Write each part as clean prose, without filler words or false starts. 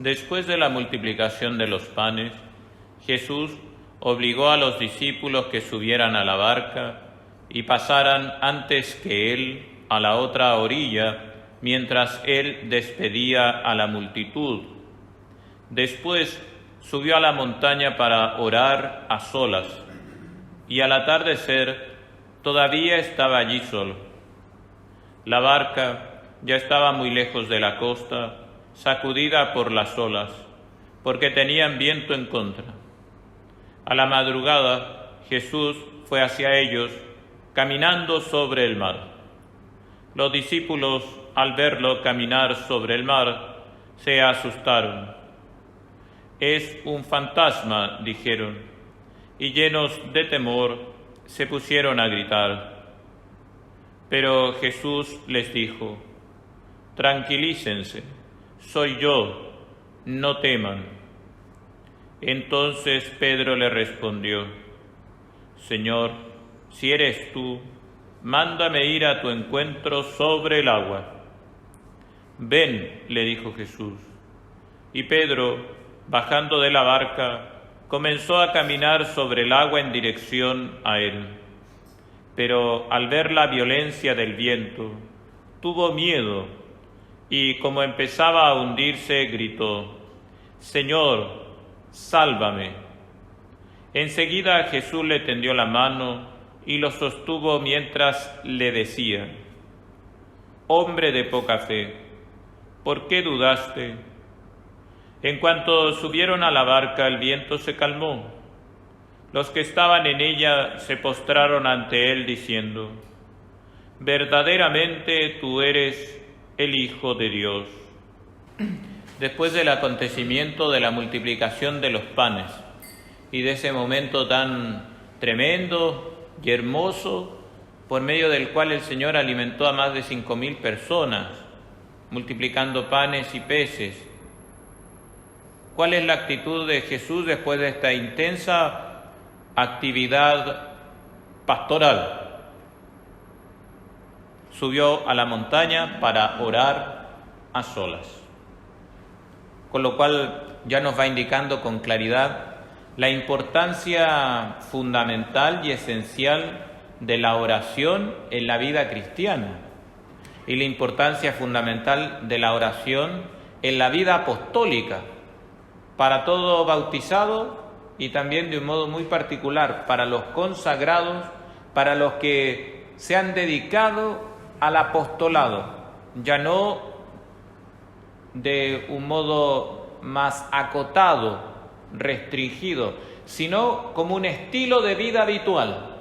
Después de la multiplicación de los panes, Jesús obligó a los discípulos que subieran a la barca y pasaran antes que él a la otra orilla, mientras él despedía a la multitud. Después subió a la montaña para orar a solas, y al atardecer todavía estaba allí solo. La barca ya estaba muy lejos de la costa, sacudida por las olas, porque tenían viento en contra. A la madrugada Jesús fue hacia ellos, caminando sobre el mar. Los discípulos, al verlo caminar sobre el mar, se asustaron. «Es un fantasma», dijeron, y llenos de temor se pusieron a gritar. Pero Jesús les dijo: «Tranquilícense, soy yo, no teman». Entonces Pedro le respondió: «Señor, si eres tú, mándame ir a tu encuentro sobre el agua». «Ven», le dijo Jesús. Y Pedro, bajando de la barca, comenzó a caminar sobre el agua en dirección a él. Pero al ver la violencia del viento, tuvo miedo y, como empezaba a hundirse, gritó: «Señor, sálvame». Enseguida Jesús le tendió la mano y lo sostuvo mientras le decía: «Hombre de poca fe, ¿por qué dudaste?». En cuanto subieron a la barca, el viento se calmó. Los que estaban en ella se postraron ante él diciendo: «Verdaderamente tú eres el Hijo de Dios». Después del acontecimiento de la multiplicación de los panes y de ese momento tan tremendo y hermoso, por medio del cual el Señor alimentó a más de 5.000 personas, multiplicando panes y peces, ¿cuál es la actitud de Jesús después de esta intensa actividad pastoral? Subió a la montaña para orar a solas. Con lo cual ya nos va indicando con claridad la importancia fundamental y esencial de la oración en la vida cristiana y la importancia fundamental de la oración en la vida apostólica para todo bautizado y también de un modo muy particular para los consagrados, para los que se han dedicado al apostolado, ya no de un modo más acotado, restringido, sino como un estilo de vida habitual,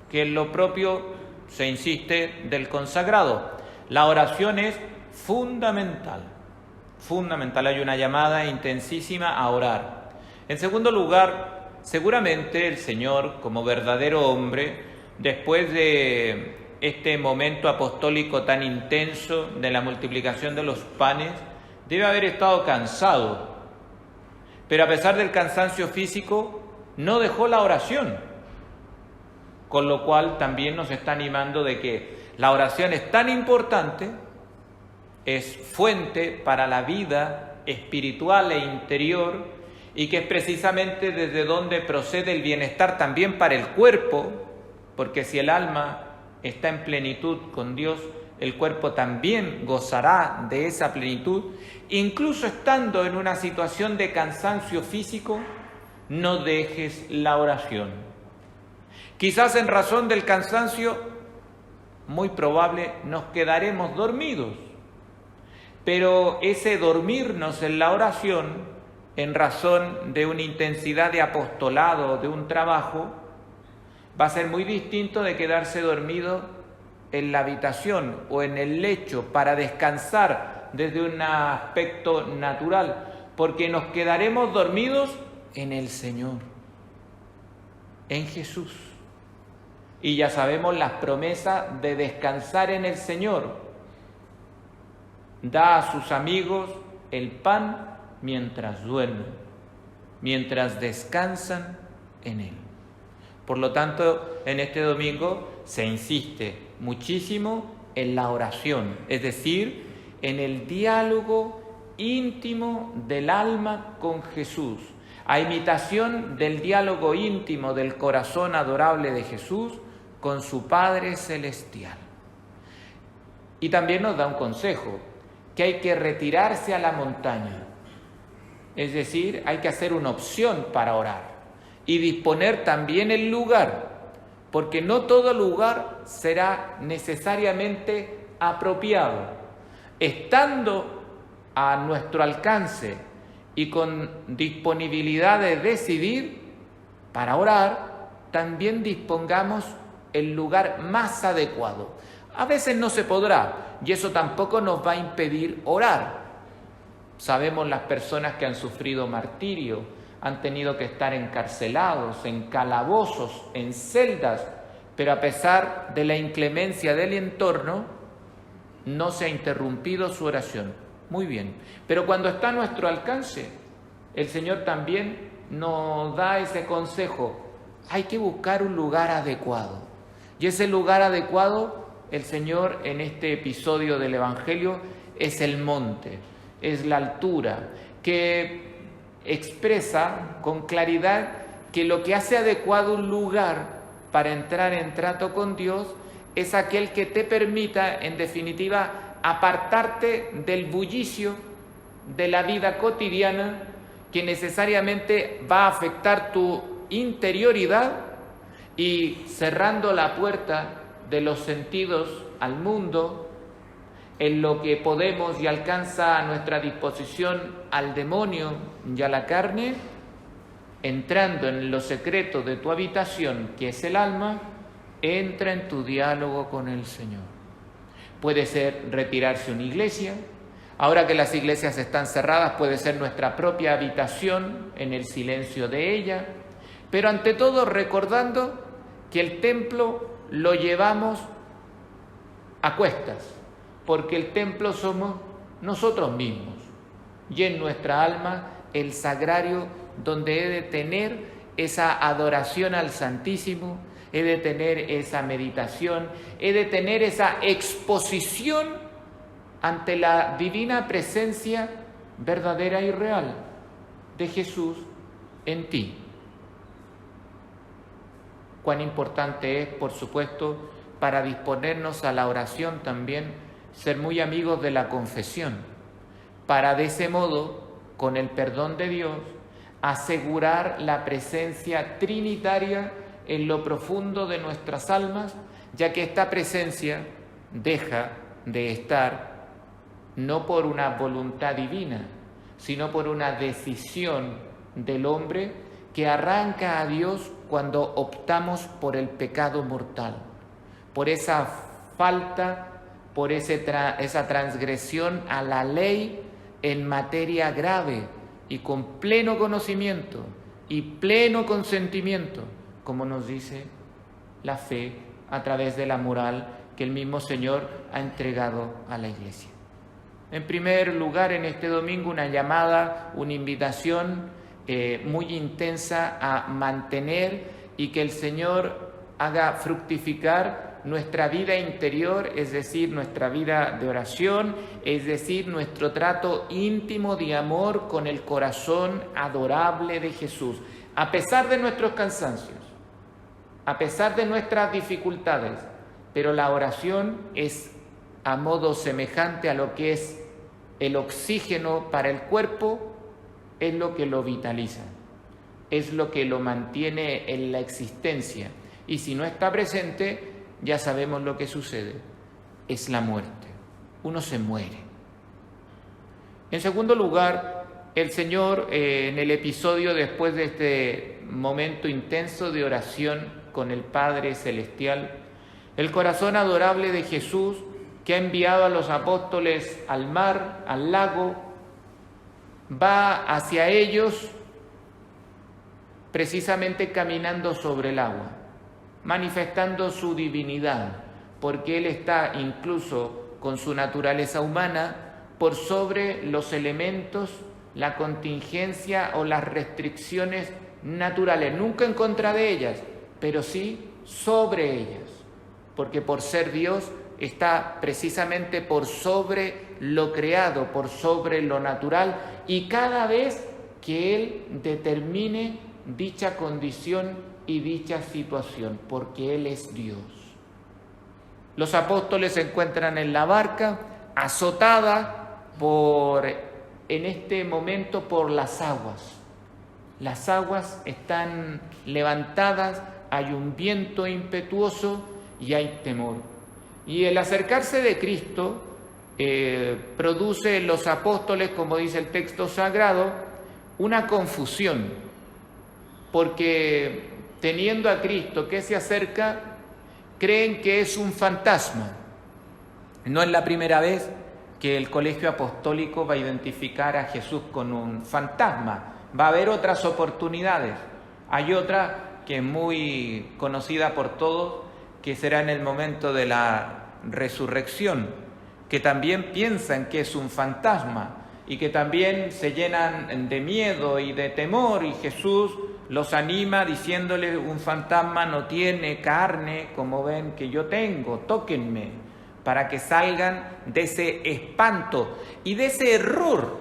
que es lo propio, se insiste, del consagrado. La oración es fundamental, hay una llamada intensísima a orar. En segundo lugar, seguramente el Señor, como verdadero hombre, después de este momento apostólico tan intenso de la multiplicación de los panes, debe haber estado cansado, pero a pesar del cansancio físico, no dejó la oración, con lo cual también nos está animando de que la oración es tan importante, es fuente para la vida espiritual e interior, y que es precisamente desde donde procede el bienestar también para el cuerpo, porque si el alma está en plenitud con Dios, el cuerpo también gozará de esa plenitud. Incluso estando en una situación de cansancio físico, no dejes la oración. Quizás en razón del cansancio, muy probable, nos quedaremos dormidos. Pero ese dormirnos en la oración, en razón de una intensidad de apostolado, de un trabajo, va a ser muy distinto de quedarse dormido en la habitación o en el lecho para descansar desde un aspecto natural, porque nos quedaremos dormidos en el Señor, en Jesús. Y ya sabemos las promesas de descansar en el Señor. Da a sus amigos el pan mientras duermen, mientras descansan en Él. Por lo tanto, en este domingo se insiste muchísimo en la oración, es decir, en el diálogo íntimo del alma con Jesús, a imitación del diálogo íntimo del corazón adorable de Jesús con su Padre Celestial. Y también nos da un consejo, que hay que retirarse a la montaña, es decir, hay que hacer una opción para orar y disponer también el lugar, porque no todo lugar será necesariamente apropiado. Estando a nuestro alcance y con disponibilidad de decidir para orar, también dispongamos el lugar más adecuado. A veces no se podrá y eso tampoco nos va a impedir orar. Sabemos las personas que han sufrido martirio, han tenido que estar encarcelados, en calabozos, en celdas, pero a pesar de la inclemencia del entorno, no se ha interrumpido su oración. Muy bien, pero cuando está a nuestro alcance, el Señor también nos da ese consejo. Hay que buscar un lugar adecuado. Y ese lugar adecuado, el Señor en este episodio del Evangelio, es el monte, es la altura, que expresa con claridad que lo que hace adecuado un lugar para entrar en trato con Dios es aquel que te permita, en definitiva, apartarte del bullicio de la vida cotidiana que necesariamente va a afectar tu interioridad, y cerrando la puerta de los sentidos al mundo, en lo que podemos y alcanza a nuestra disposición al demonio y a la carne, entrando en lo secreto de tu habitación, que es el alma, entra en tu diálogo con el Señor. Puede ser retirarse a una iglesia. Ahora que las iglesias están cerradas, puede ser nuestra propia habitación en el silencio de ella, pero ante todo recordando que el templo lo llevamos a cuestas, porque el templo somos nosotros mismos, y en nuestra alma el sagrario donde he de tener esa adoración al Santísimo, he de tener esa meditación, he de tener esa exposición ante la divina presencia verdadera y real de Jesús en ti. Cuán importante es, por supuesto, para disponernos a la oración también, ser muy amigos de la confesión, para de ese modo, con el perdón de Dios, asegurar la presencia trinitaria en lo profundo de nuestras almas, ya que esta presencia deja de estar no por una voluntad divina, sino por una decisión del hombre que arranca a Dios cuando optamos por el pecado mortal, por esa falta, por esa transgresión a la ley en materia grave y con pleno conocimiento y pleno consentimiento, como nos dice la fe a través de la moral que el mismo Señor ha entregado a la Iglesia. En primer lugar, en este domingo, una llamada, una invitación muy intensa a mantener y que el Señor haga fructificar nuestra vida interior, es decir, nuestra vida de oración, es decir, nuestro trato íntimo de amor con el corazón adorable de Jesús, a pesar de nuestros cansancios, a pesar de nuestras dificultades, pero la oración es a modo semejante a lo que es el oxígeno para el cuerpo, es lo que lo vitaliza, es lo que lo mantiene en la existencia. Y si no está presente, ya sabemos lo que sucede, es la muerte. Uno se muere. En segundo lugar, el Señor en el episodio después de este momento intenso de oración con el Padre Celestial, el corazón adorable de Jesús que ha enviado a los apóstoles al mar, al lago, va hacia ellos precisamente caminando sobre el agua, manifestando su divinidad, porque Él está incluso con su naturaleza humana por sobre los elementos, la contingencia o las restricciones naturales, nunca en contra de ellas, pero sí sobre ellas, porque por ser Dios está precisamente por sobre lo creado, por sobre lo natural, y cada vez que Él determine dicha condición y dicha situación, porque Él es Dios. Los apóstoles se encuentran en la barca, azotada en este momento por las aguas. Las aguas están levantadas, hay un viento impetuoso y hay temor. Y el acercarse de Cristo produce en los apóstoles, como dice el texto sagrado, una confusión, porque teniendo a Cristo que se acerca, creen que es un fantasma. No es la primera vez que el Colegio Apostólico va a identificar a Jesús con un fantasma. Va a haber otras oportunidades. Hay otra que es muy conocida por todos, que será en el momento de la resurrección, que también piensan que es un fantasma y que también se llenan de miedo y de temor, y Jesús los anima diciéndoles: un fantasma no tiene carne como ven que yo tengo, tóquenme, para que salgan de ese espanto y de ese error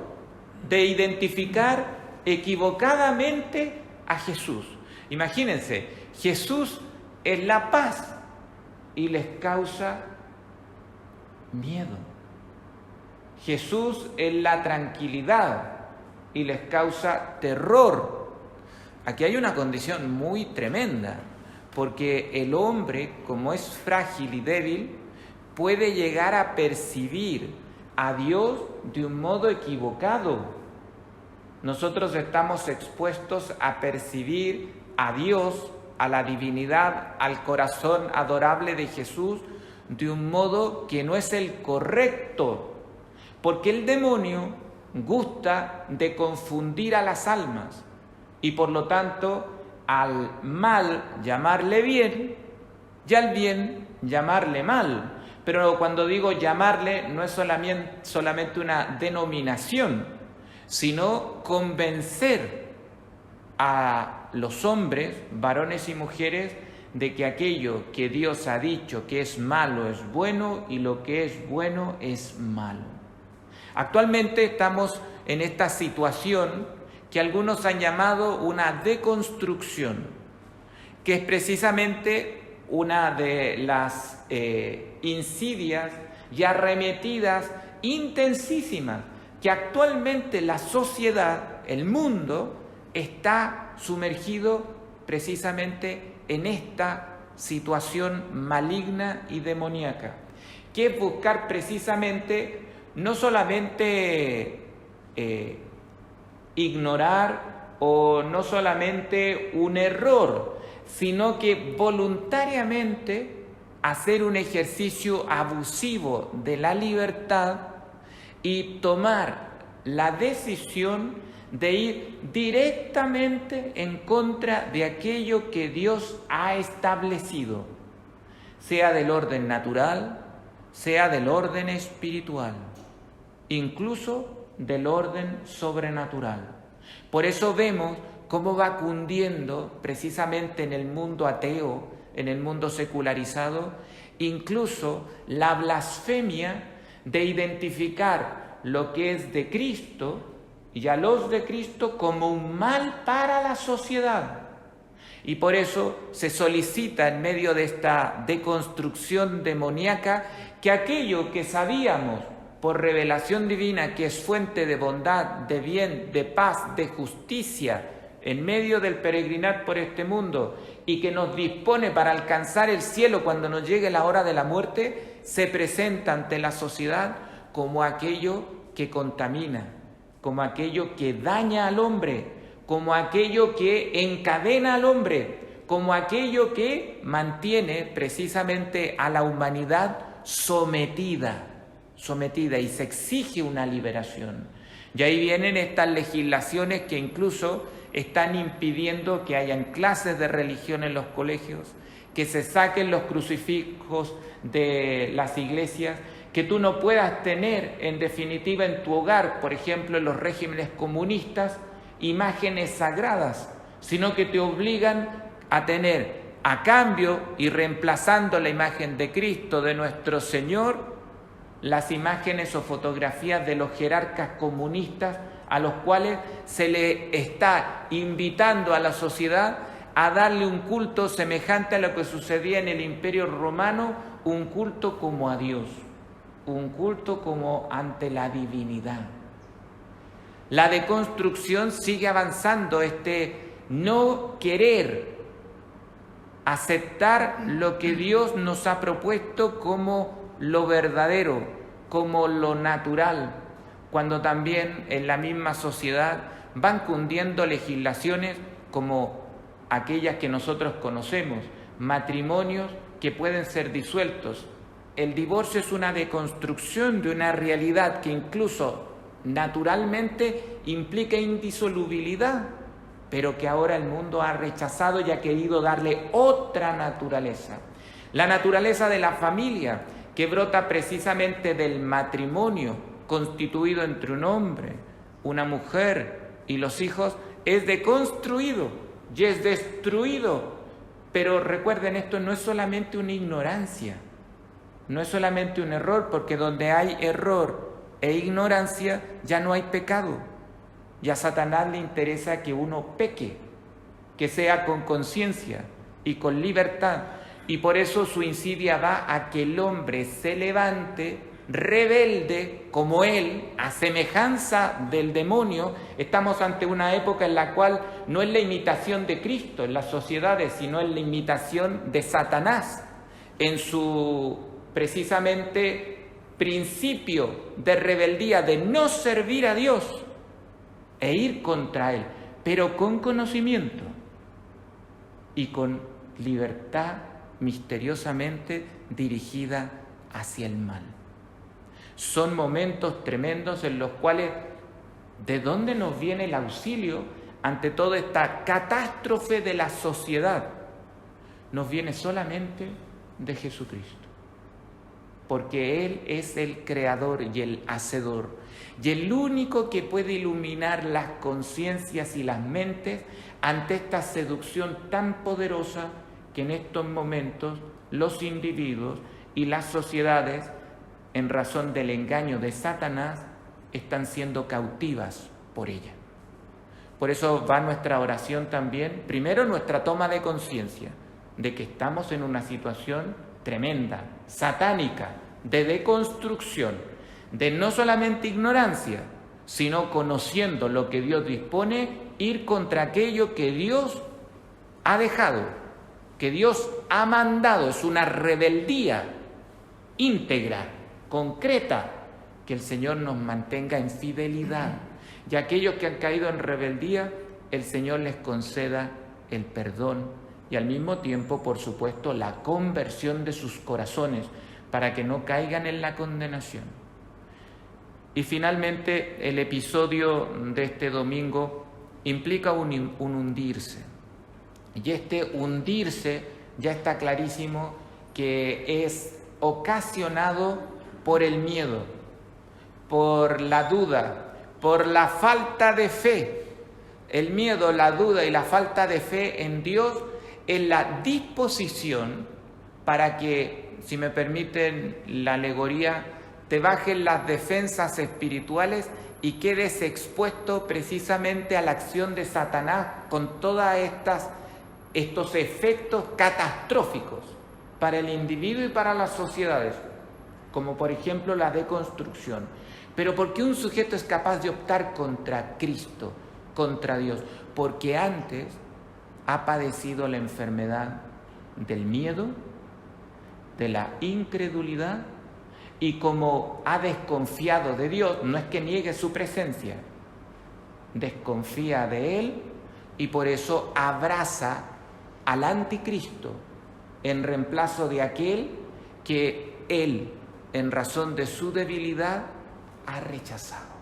de identificar equivocadamente a Jesús. Imagínense, Jesús es la paz y les causa miedo. Jesús es la tranquilidad y les causa terror. Aquí hay una condición muy tremenda, porque el hombre, como es frágil y débil, puede llegar a percibir a Dios de un modo equivocado. Nosotros estamos expuestos a percibir a Dios, a la divinidad, al corazón adorable de Jesús, de un modo que no es el correcto, porque el demonio gusta de confundir a las almas y por lo tanto al mal llamarle bien y al bien llamarle mal. Pero cuando digo llamarle no es solamente una denominación, sino convencer a los hombres, varones y mujeres, de que aquello que Dios ha dicho que es malo es bueno y lo que es bueno es malo. Actualmente estamos en esta situación que algunos han llamado una deconstrucción, que es precisamente una de las insidias y arremetidas intensísimas que actualmente la sociedad, el mundo, está sumergido precisamente en esta situación maligna y demoníaca, que es buscar precisamente no solamente ignorar o no solamente un error, sino que voluntariamente hacer un ejercicio abusivo de la libertad y tomar la decisión de ir directamente en contra de aquello que Dios ha establecido, sea del orden natural, sea del orden espiritual, incluso del orden sobrenatural. Por eso vemos cómo va cundiendo precisamente en el mundo ateo, en el mundo secularizado, incluso la blasfemia de identificar lo que es de Cristo y a los de Cristo como un mal para la sociedad. Y por eso se solicita en medio de esta deconstrucción demoníaca que aquello que sabíamos por revelación divina que es fuente de bondad, de bien, de paz, de justicia en medio del peregrinar por este mundo y que nos dispone para alcanzar el cielo cuando nos llegue la hora de la muerte, se presenta ante la sociedad como aquello que contamina, como aquello que daña al hombre, como aquello que encadena al hombre, como aquello que mantiene precisamente a la humanidad sometida y se exige una liberación. Y ahí vienen estas legislaciones que incluso están impidiendo que hayan clases de religión en los colegios, que se saquen los crucifijos de las iglesias, que tú no puedas tener en definitiva en tu hogar, por ejemplo en los regímenes comunistas, imágenes sagradas, sino que te obligan a tener a cambio y reemplazando la imagen de Cristo, de nuestro Señor, las imágenes o fotografías de los jerarcas comunistas a los cuales se le está invitando a la sociedad a darle un culto semejante a lo que sucedía en el Imperio Romano, un culto como a Dios, un culto como ante la divinidad. La deconstrucción sigue avanzando, no querer aceptar lo que Dios nos ha propuesto como lo verdadero, como lo natural, cuando también en la misma sociedad van cundiendo legislaciones como aquellas que nosotros conocemos, matrimonios que pueden ser disueltos. El divorcio es una deconstrucción de una realidad que incluso naturalmente implica indisolubilidad, pero que ahora el mundo ha rechazado y ha querido darle otra naturaleza. La naturaleza de la familia, que brota precisamente del matrimonio constituido entre un hombre, una mujer y los hijos, es deconstruido y es destruido. Pero recuerden, esto no es solamente una ignorancia, no es solamente un error, porque donde hay error e ignorancia ya no hay pecado. Y a Satanás le interesa que uno peque, que sea con conciencia y con libertad. Y por eso su insidia va a que el hombre se levante rebelde como él, a semejanza del demonio. Estamos ante una época en la cual no es la imitación de Cristo en las sociedades, sino es la imitación de Satanás en su precisamente principio de rebeldía, de no servir a Dios e ir contra Él, pero con conocimiento y con libertad misteriosamente dirigida hacia el mal. Son momentos tremendos en los cuales, ¿de dónde nos viene el auxilio ante toda esta catástrofe de la sociedad? Nos viene solamente de Jesucristo, porque Él es el creador y el hacedor, y el único que puede iluminar las conciencias y las mentes ante esta seducción tan poderosa que en estos momentos los individuos y las sociedades, en razón del engaño de Satanás, están siendo cautivas por ella. Por eso va nuestra oración también, primero nuestra toma de conciencia de que estamos en una situación tremenda, satánica, de deconstrucción, de no solamente ignorancia, sino conociendo lo que Dios dispone, ir contra aquello que Dios ha dejado, que Dios ha mandado. Es una rebeldía íntegra, concreta, que el Señor nos mantenga en fidelidad. Y a aquellos que han caído en rebeldía, el Señor les conceda el perdón y al mismo tiempo, por supuesto, la conversión de sus corazones para que no caigan en la condenación. Y finalmente, el episodio de este domingo implica un hundirse. Y este hundirse ya está clarísimo que es ocasionado por el miedo, por la duda, por la falta de fe. El miedo, la duda y la falta de fe en Dios es la disposición para que, si me permiten la alegoría, te bajen las defensas espirituales y quedes expuesto precisamente a la acción de Satanás con todos estos efectos catastróficos para el individuo y para las sociedades, como por ejemplo la deconstrucción. Pero ¿por qué un sujeto es capaz de optar contra Cristo, contra Dios? Porque antes ha padecido la enfermedad del miedo, de la incredulidad, y como ha desconfiado de Dios, no es que niegue su presencia, desconfía de Él y por eso abraza al anticristo en reemplazo de aquel que Él, en razón de su debilidad, ha rechazado.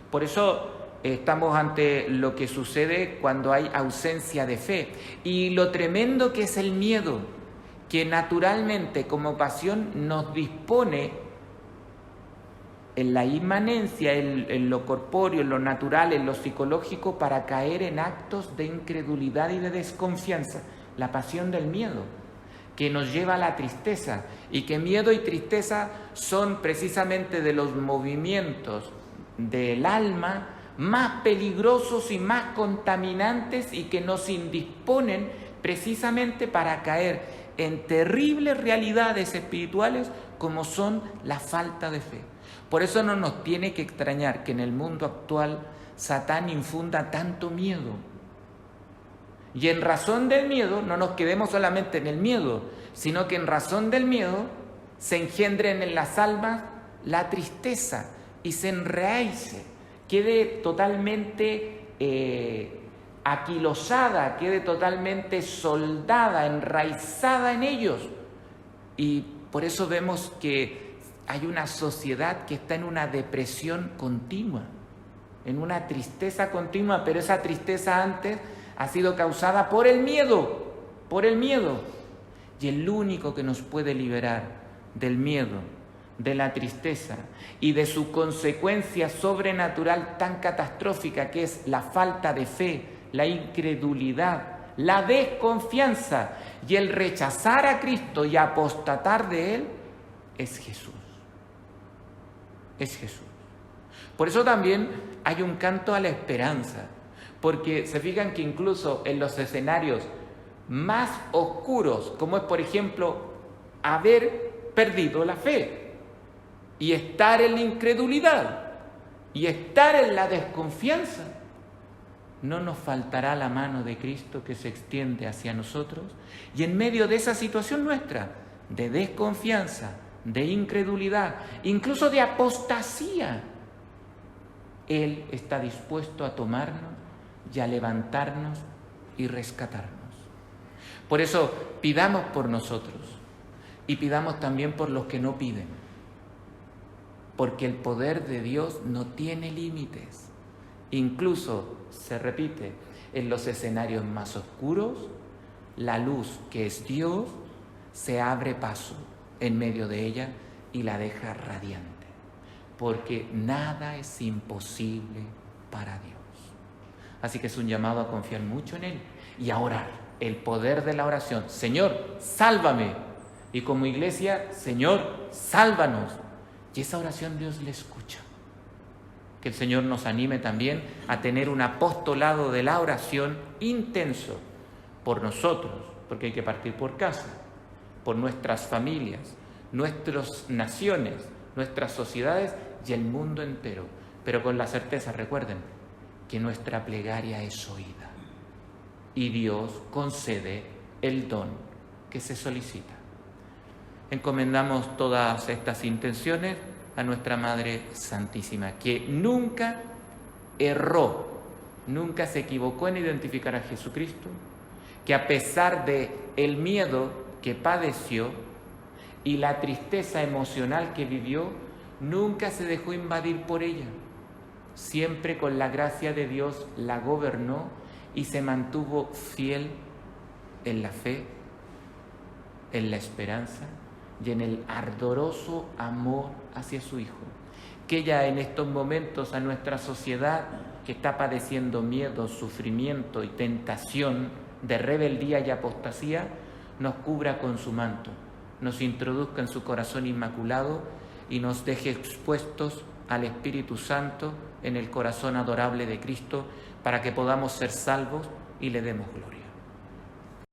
Por eso estamos ante lo que sucede cuando hay ausencia de fe. Y lo tremendo que es el miedo, que naturalmente como pasión nos dispone en la inmanencia, en lo corpóreo, en lo natural, en lo psicológico, para caer en actos de incredulidad y de desconfianza. La pasión del miedo, que nos lleva a la tristeza, y que miedo y tristeza son precisamente de los movimientos del alma más peligrosos y más contaminantes, y que nos indisponen precisamente para caer en terribles realidades espirituales como son la falta de fe. Por eso no nos tiene que extrañar que en el mundo actual Satán infunda tanto miedo. Y en razón del miedo, no nos quedemos solamente en el miedo, sino que en razón del miedo se engendren en las almas la tristeza y se enraice, quede totalmente aquilosada, quede totalmente soldada, enraizada en ellos. Y por eso vemos que hay una sociedad que está en una depresión continua, en una tristeza continua, pero esa tristeza antes ha sido causada por el miedo, Y el único que nos puede liberar del miedo, de la tristeza y de su consecuencia sobrenatural tan catastrófica que es la falta de fe, la incredulidad, la desconfianza y el rechazar a Cristo y apostatar de Él, es Jesús. Es Jesús. Por eso también hay un canto a la esperanza, porque se fijan que incluso en los escenarios más oscuros, como es por ejemplo haber perdido la fe y estar en la incredulidad y estar en la desconfianza, no nos faltará la mano de Cristo que se extiende hacia nosotros, y en medio de esa situación nuestra de desconfianza, de incredulidad, incluso de apostasía, Él está dispuesto a tomarnos y a levantarnos y rescatarnos. Por eso pidamos por nosotros y pidamos también por los que no piden, porque el poder de Dios no tiene límites. Incluso, se repite, en los escenarios más oscuros, la luz que es Dios se abre paso en medio de ella y la deja radiante, porque nada es imposible para Dios. Así que es un llamado a confiar mucho en Él y a orar, el poder de la oración. Señor, sálvame. Y como iglesia, Señor, sálvanos. Y esa oración Dios le escucha. Que el Señor nos anime también a tener un apostolado de la oración intenso por nosotros, porque hay que partir por casa, por nuestras familias, nuestras naciones, nuestras sociedades y el mundo entero. Pero con la certeza, recuerden, que nuestra plegaria es oída y Dios concede el don que se solicita. Encomendamos todas estas intenciones a nuestra Madre Santísima, que nunca erró, nunca se equivocó en identificar a Jesucristo, que a pesar de el miedo que padeció y la tristeza emocional que vivió, nunca se dejó invadir por ella. Siempre con la gracia de Dios la gobernó y se mantuvo fiel en la fe, en la esperanza y en el ardoroso amor hacia su Hijo. Que ella en estos momentos a nuestra sociedad que está padeciendo miedo, sufrimiento y tentación de rebeldía y apostasía, nos cubra con su manto, nos introduzca en su corazón inmaculado y nos deje expuestos al Espíritu Santo en el corazón adorable de Cristo, para que podamos ser salvos y le demos gloria.